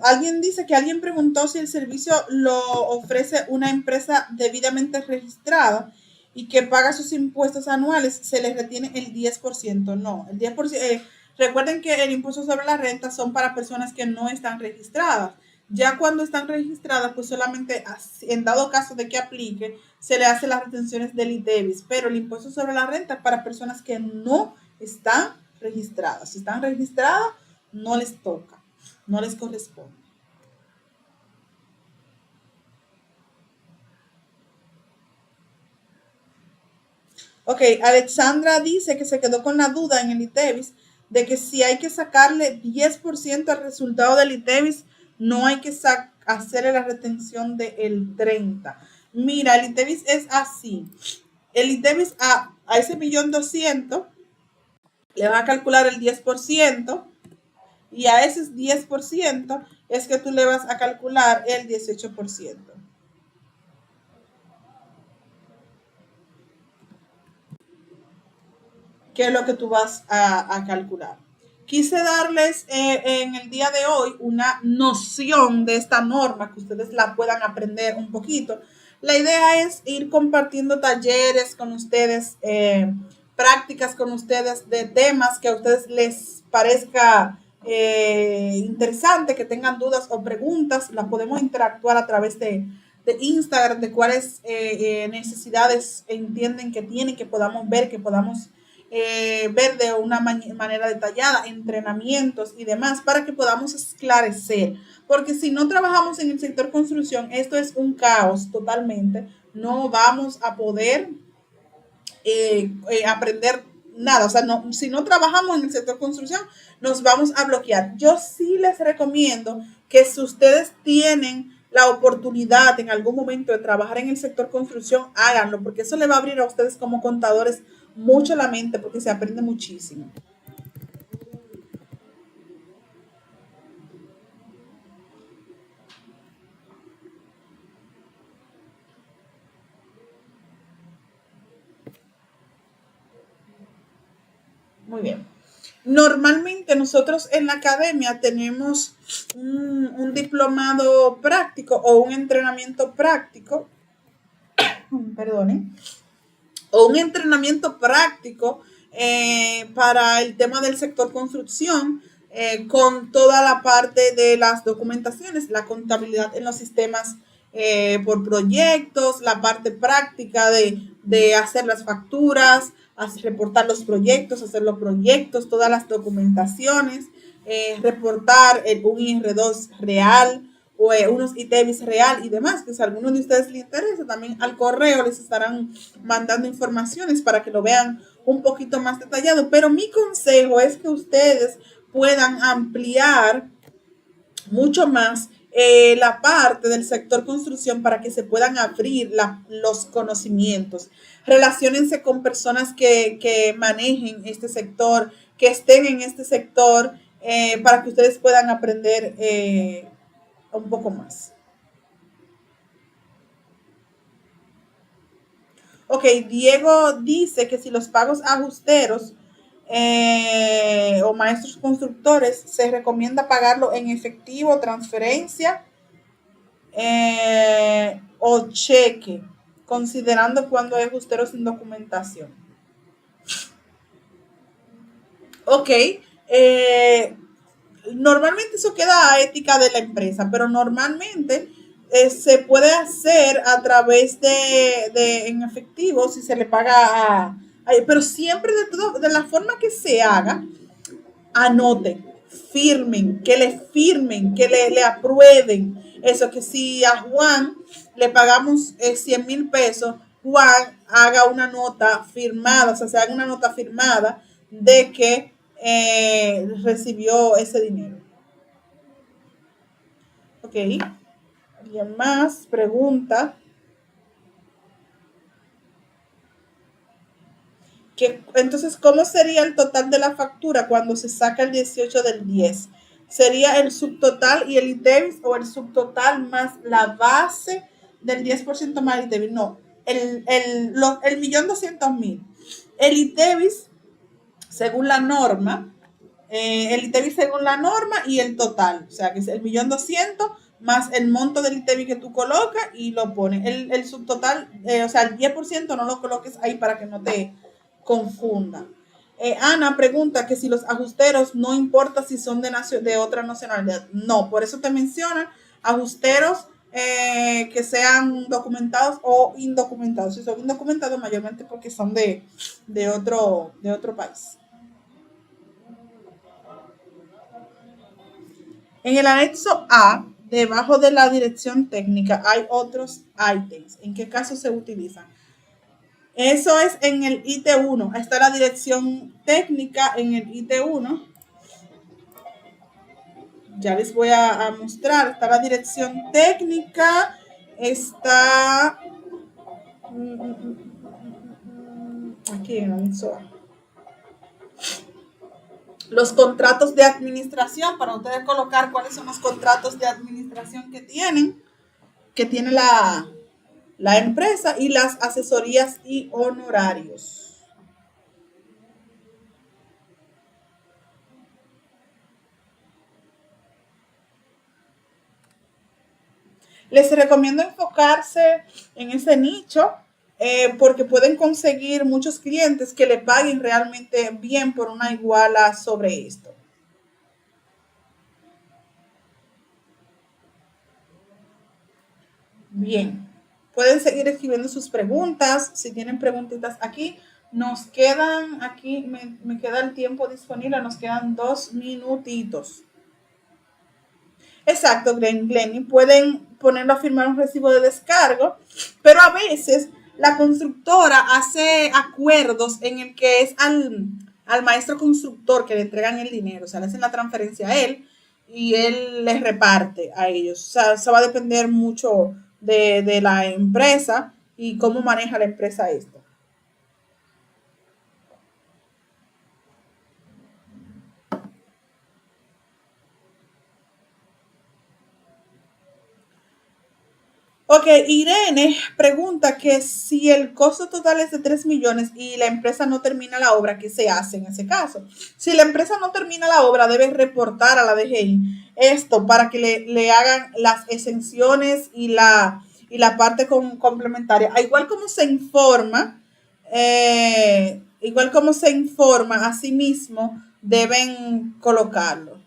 alguien dice que alguien preguntó si el servicio lo ofrece una empresa debidamente registrada y que paga sus impuestos anuales, se les retiene el 10%. No, el 10%. Recuerden que el impuesto sobre la renta son para personas que no están registradas. Ya cuando están registradas, pues solamente en dado caso de que aplique, se le hace las retenciones del ITEVIS, pero el impuesto sobre la renta es para personas que no están registradas. Si están registradas, no les toca, no les corresponde. Ok, Alexandra dice que se quedó con la duda en el ITEVIS de que si hay que sacarle 10% al resultado del ITEVIS, no hay que hacerle la retención del 30%. Mira, el ITEVIS es así. El ITEVIS a ese 1.200.000 le van a calcular el 10% y a ese 10% es que tú le vas a calcular el 18%. ¿Qué es lo que tú vas a calcular? Quise darles en el día de hoy una noción de esta norma, que ustedes la puedan aprender un poquito. La idea es ir compartiendo talleres con ustedes, prácticas con ustedes de temas que a ustedes les parezca interesante, que tengan dudas o preguntas. Las podemos interactuar a través de Instagram, de cuáles necesidades entienden que tienen, que podamos ver, que podamos ver de una manera detallada, entrenamientos y demás, para que podamos esclarecer. Porque si no trabajamos en el sector construcción, esto es un caos totalmente. No vamos a poder aprender nada. O sea, no, si no trabajamos en el sector construcción, nos vamos a bloquear. Yo sí les recomiendo que si ustedes tienen la oportunidad en algún momento de trabajar en el sector construcción, háganlo, porque eso le va a abrir a ustedes como contadores mucho la mente, porque se aprende muchísimo. Muy bien. Normalmente nosotros en la academia tenemos un diplomado práctico o un entrenamiento práctico, perdonen, o un entrenamiento práctico para el tema del sector construcción, con toda la parte de las documentaciones, la contabilidad en los sistemas por proyectos, la parte práctica de hacer las facturas, reportar los proyectos, hacer los proyectos, todas las documentaciones, reportar un IR2 real, o unos ITEVIS real y demás, que si a alguno de ustedes les interesa, también al correo les estarán mandando informaciones para que lo vean un poquito más detallado. Pero mi consejo es que ustedes puedan ampliar mucho más la parte del sector construcción para que se puedan abrir los conocimientos. Relaciónense con personas que manejen este sector, que estén en este sector, para que ustedes puedan aprender un poco más. Ok, Diego dice que si los pagos ajusteros o maestros constructores se recomienda pagarlo en efectivo, transferencia o cheque, considerando cuando hay ajusteros sin documentación. Ok, normalmente eso queda a ética de la empresa, pero normalmente se puede hacer a través en efectivo si se le paga pero siempre de la forma que se haga, anoten, firmen, que le aprueben eso, que si a Juan le pagamos 100.000 pesos, Juan haga una nota firmada, o sea, se haga una nota firmada de que recibió ese dinero. Ok, ¿alguien más? Pregunta. Entonces, ¿cómo sería el total de la factura cuando se saca el 18 del 10? ¿Sería el subtotal y el ITEVIS o el subtotal más la base del 10% más el ITEVIS? No, el 1.200.000. El ITEVIS, según la norma, el ITEVIS según la norma y el total, o sea, que es el 1.200.000 más el monto del ITEVIS que tú colocas y lo pones. El subtotal, o sea, el 10% no lo coloques ahí para que no te confunda. Ana pregunta que si los ajusteros no importa si son de otra nacionalidad. No, por eso te mencionan ajusteros que sean documentados o indocumentados. Si son indocumentados, mayormente porque son de otro país. En el anexo A, debajo de la dirección técnica, hay otros ítems. ¿En qué caso se utilizan? Eso es en el IT1. Está la dirección técnica en el IT1. Ya les voy a mostrar. Está la dirección técnica. Está aquí en el anexo A. Los contratos de administración, para ustedes colocar cuáles son los contratos de administración que tiene la empresa, y las asesorías y honorarios. Les recomiendo enfocarse en ese nicho porque pueden conseguir muchos clientes que le paguen realmente bien por una iguala sobre esto. Bien, pueden seguir escribiendo sus preguntas. Si tienen preguntitas aquí, nos quedan, aquí me queda el tiempo disponible, nos quedan 2 minutitos. Exacto, Glenny. Pueden ponerlo a firmar un recibo de descargo, pero a veces la constructora hace acuerdos en el que es al maestro constructor que le entregan el dinero, o sea, le hacen la transferencia a él y él les reparte a ellos. O sea, eso va a depender mucho de la empresa y cómo maneja la empresa esto. Ok, Irene pregunta que si el costo total es de 3 millones y la empresa no termina la obra, ¿qué se hace en ese caso? Si la empresa no termina la obra, debe reportar a la DGI esto para que le hagan las exenciones y la parte complementaria. Igual como se informa, a sí mismo deben colocarlo.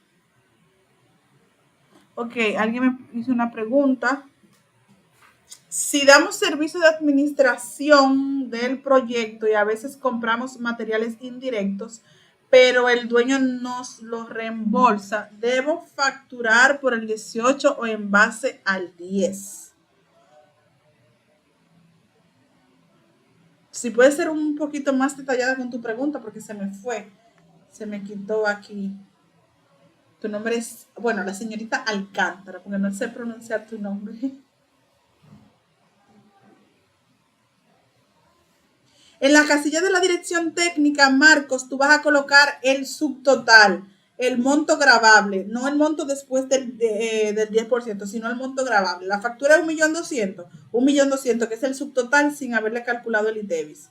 Ok, alguien me hizo una pregunta. Si damos servicio de administración del proyecto y a veces compramos materiales indirectos, pero el dueño nos lo reembolsa, ¿debo facturar por el 18 o en base al 10? Si puedes ser un poquito más detallada con tu pregunta, porque se me quitó aquí. Tu nombre es, bueno, la señorita Alcántara, porque no sé pronunciar tu nombre. En la casilla de la dirección técnica, Marcos, tú vas a colocar el subtotal, el monto gravable, no el monto después del 10%, sino el monto gravable. La factura es 1.200.000, 1.200.000, que es el subtotal sin haberle calculado el ITEVIS.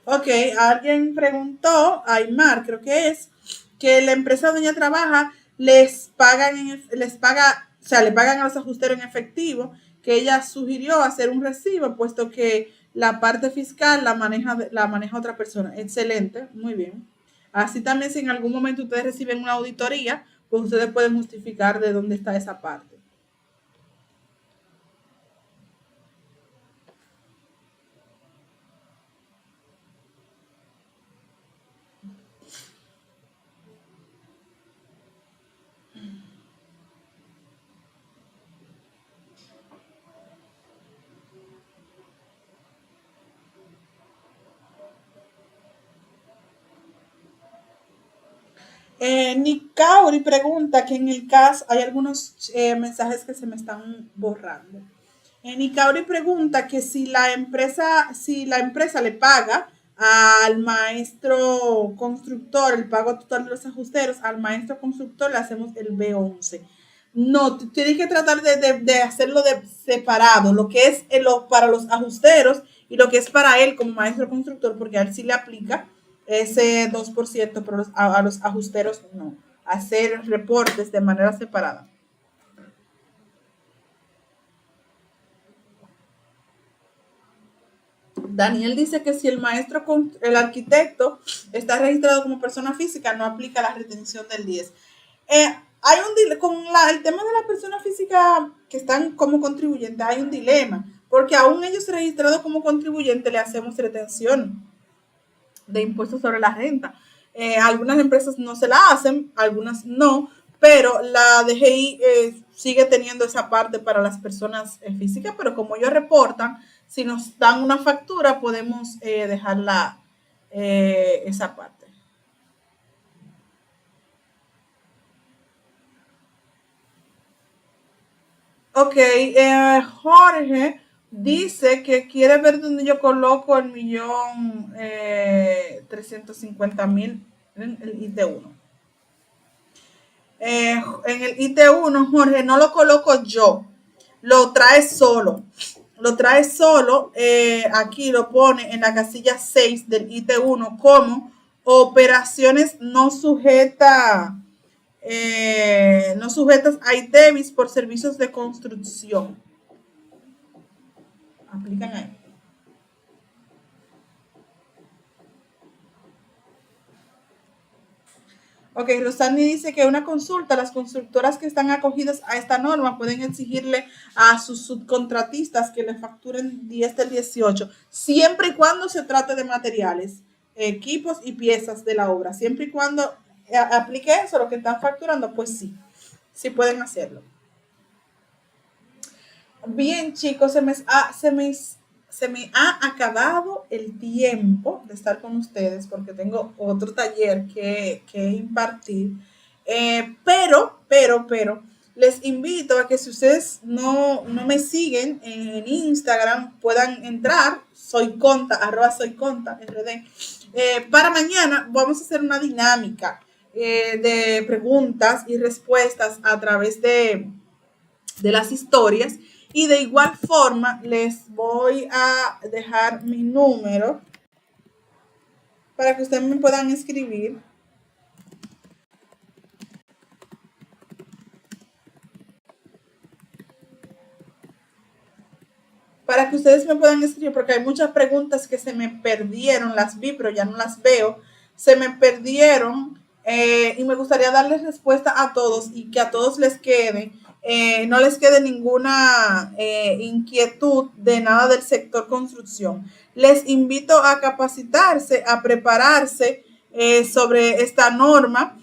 Ok, alguien preguntó, Aymar creo que es, que la empresa donde ella trabaja o sea, le pagan a los ajusteros en efectivo, que ella sugirió hacer un recibo, puesto que la parte fiscal la maneja otra persona. Excelente, muy bien. Así también si en algún momento ustedes reciben una auditoría, pues ustedes pueden justificar de dónde está esa parte. Nick Cauri pregunta que en el caso, hay algunos mensajes que se me están borrando. Nick Cauri pregunta que si la empresa le paga al maestro constructor el pago total de los ajusteros, al maestro constructor le hacemos el B11. No, tienes que tratar de hacerlo separado, lo que es para los ajusteros y lo que es para él como maestro constructor, porque a él sí le aplica ese 2%, pero a los ajusteros no. Hacer reportes de manera separada. Daniel dice que si el maestro, el arquitecto está registrado como persona física, no aplica la retención del 10. Hay con el tema de la persona física que están como contribuyentes, hay un dilema, porque aún ellos registrados como contribuyentes le hacemos retención de impuestos sobre la renta. Algunas empresas no se la hacen, algunas no, pero la DGI sigue teniendo esa parte para las personas físicas, pero como ellos reportan, si nos dan una factura, podemos dejarla esa parte. Ok, Jorge dice que quiere ver dónde yo coloco el 1.350.000 en el IT1. En el IT1, Jorge, no lo coloco yo, lo trae solo. Lo trae solo, aquí lo pone en la casilla 6 del IT1 como operaciones no sujetas a ITEVIS por servicios de construcción. Aplican ahí. Ok, Rosani dice que una consulta, las constructoras que están acogidas a esta norma pueden exigirle a sus subcontratistas que le facturen 10 del 18, siempre y cuando se trate de materiales, equipos y piezas de la obra. Siempre y cuando aplique eso, lo que están facturando, pues sí pueden hacerlo. Bien, chicos, se me ha acabado el tiempo de estar con ustedes porque tengo otro taller que impartir. Pero, les invito a que si ustedes no me siguen en Instagram, puedan entrar, soyconta, @soyconta, RD. Para mañana vamos a hacer una dinámica de preguntas y respuestas a través de las historias. Y de igual forma les voy a dejar mi número para que ustedes me puedan escribir. Para que ustedes me puedan escribir, porque hay muchas preguntas que se me perdieron, las vi, pero ya no las veo, se me perdieron y me gustaría darles respuesta a todos y que a todos les quede, no les quede ninguna inquietud de nada del sector construcción. Les invito a capacitarse, a prepararse sobre esta norma.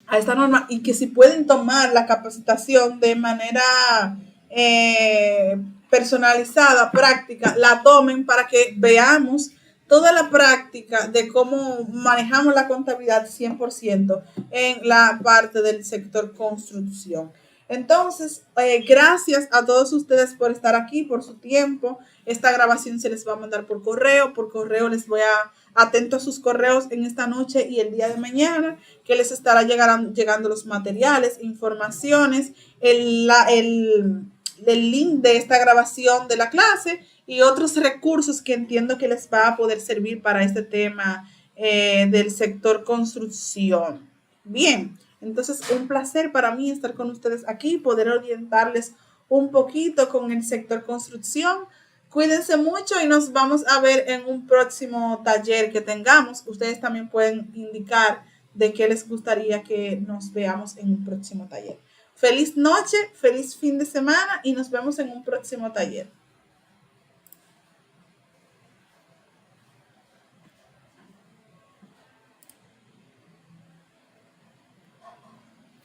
A esta norma y que si pueden tomar la capacitación de manera personalizada, práctica, la tomen para que veamos toda la práctica de cómo manejamos la contabilidad 100% en la parte del sector construcción. Entonces, gracias a todos ustedes por estar aquí, por su tiempo. Esta grabación se les va a mandar por correo. Por correo les voy a atento a sus correos en esta noche y el día de mañana, que les estará llegando los materiales, informaciones, el link de esta grabación de la clase y otros recursos que entiendo que les va a poder servir para este tema del sector construcción. Bien, entonces un placer para mí estar con ustedes aquí, poder orientarles un poquito con el sector construcción. Cuídense mucho y nos vamos a ver en un próximo taller que tengamos. Ustedes también pueden indicar de qué les gustaría que nos veamos en un próximo taller. Feliz noche, feliz fin de semana y nos vemos en un próximo taller.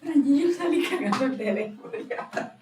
Yo salí cagando el teléfono ya.